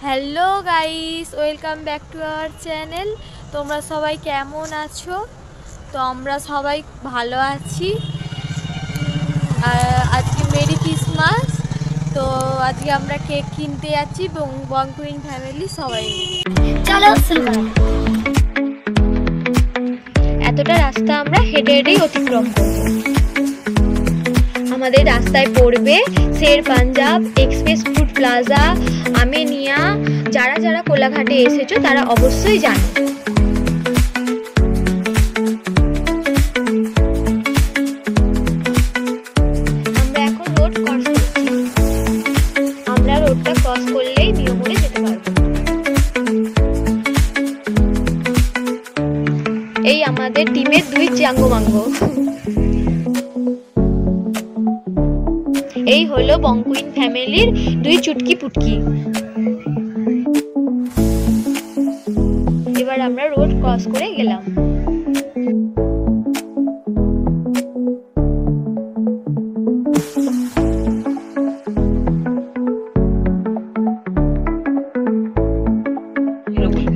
Hello guys, welcome back to our channel. তোমরা সবাই কেমন আছো? তো আমরা সবাই ভালো আছি। আজকে মেরি ক্রিসমাস। তো আজকে আমরা কেক কিনতে যাচ্ছি বংকুইন ফ্যামিলি সবাই। চলো এতটা রাস্তা আমরা হেঁটে হেঁটেই অতিক্রম করব। আমাদের রাস্তায় পড়বে শের Punjab, express food plaza, Armenia. যারা যারা কোলাঘাটে এসেছো তারা অবশ্যই জানো। আমরা এখন রোড ক্রস করছি। আমরা রোডটা ক্রস করলেই মিয়মোরে যেতে পারবো। এই আমাদের টিমের দুই চাঙ্গোমাঙ্গ। এই হলো বংকুইন ফ্যামিলির দুই চুটকি পুটকি। এবার আমরা রোড ক্রস করে গেলাম।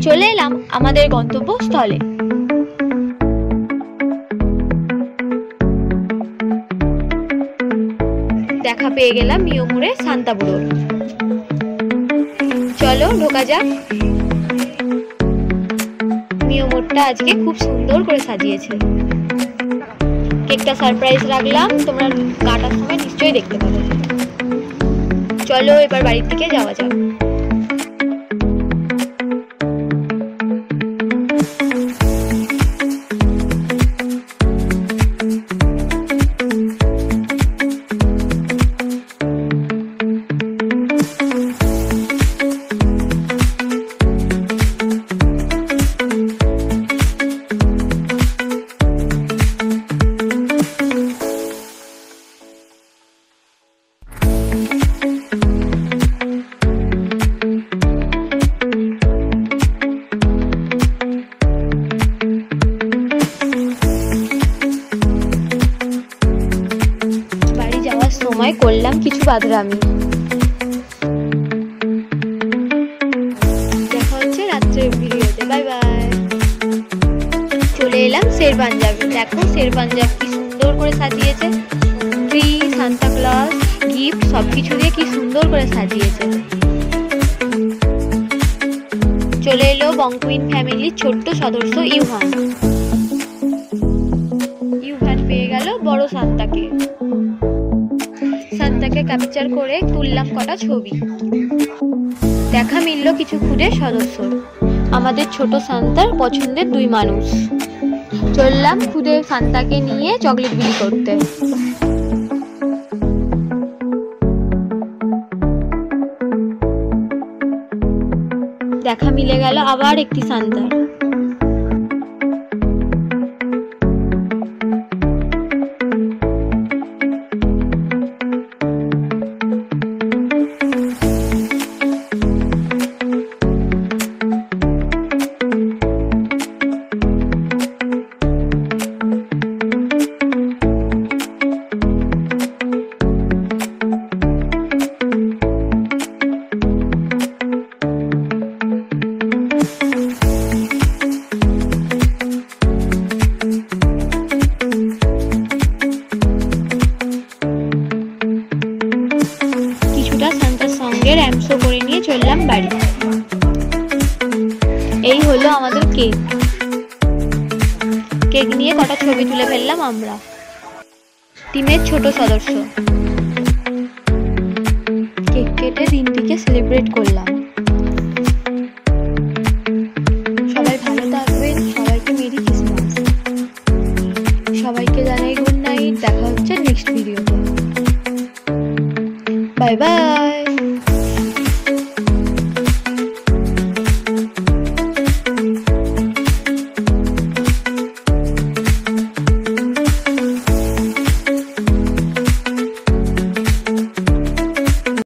চলে এলাম আমাদের গন্তব্যস্থলে। দেখা পেয়ে গেলাম মিয়মোরে সান্তাবুড়োর। চলো ঢোকা যাক। মিয়মোরটা আজকে খুব সুন্দর করে সাজিয়েছে। কেকটা সারপ্রাইজ রাখলাম, তোমরা কাটার সময় নিশ্চয়ই দেখতে পাবে। চলো এবার বাড়ির দিকে যাওয়া যাক। সময় করলাম কিছু বাদরামি। দেখা হচ্ছে রাত্রের ভিডিওতে। Bye bye. চলে এলাম শের পাঞ্জাব। দেখো শের পাঞ্জাব কি সুন্দর করে সাজিয়েছে। ট্রি, সান্তা ক্লজ, গিফট সবকিছু দিয়ে কি সুন্দর করে সাজিয়েছে। চলে এলো বংকুইন ফ্যামিলির ছোট্ট সদস্য ইউহান। ইউহান পেয়ে গেল বড় সান্তাকে। সান্তাকে ক্যাপচার করে তুললাম কটা ছবি। দেখা মিলল কিছু খুদের সদস্য। আমাদের ছোট সান্তার পছন্দের দুই মানুষ। চললাম খুদের সান্তাকে নিয়ে চকলেট বিলি করতে। দেখা মিলে গেল আবার একটি সান্তার। সান্তার সঙ্গে র্যামশো করে নিয়ে চললাম বাড়ি। এই হলো আমাদের কেক। কেক নিয়ে কটা ছবি তুলে ফেললাম আমরা, টিমের ছোট সদস্য। কেক কেটে দিনটিকে সেলিব্রেট করলাম। সবাই ভালো থাকবেন। সবাইকে মেরি ক্রিসমাস। সবাইকে জানাই গুড নাইট। দেখা হচ্ছে নেক্সট ভিডিওতে। Bye bye.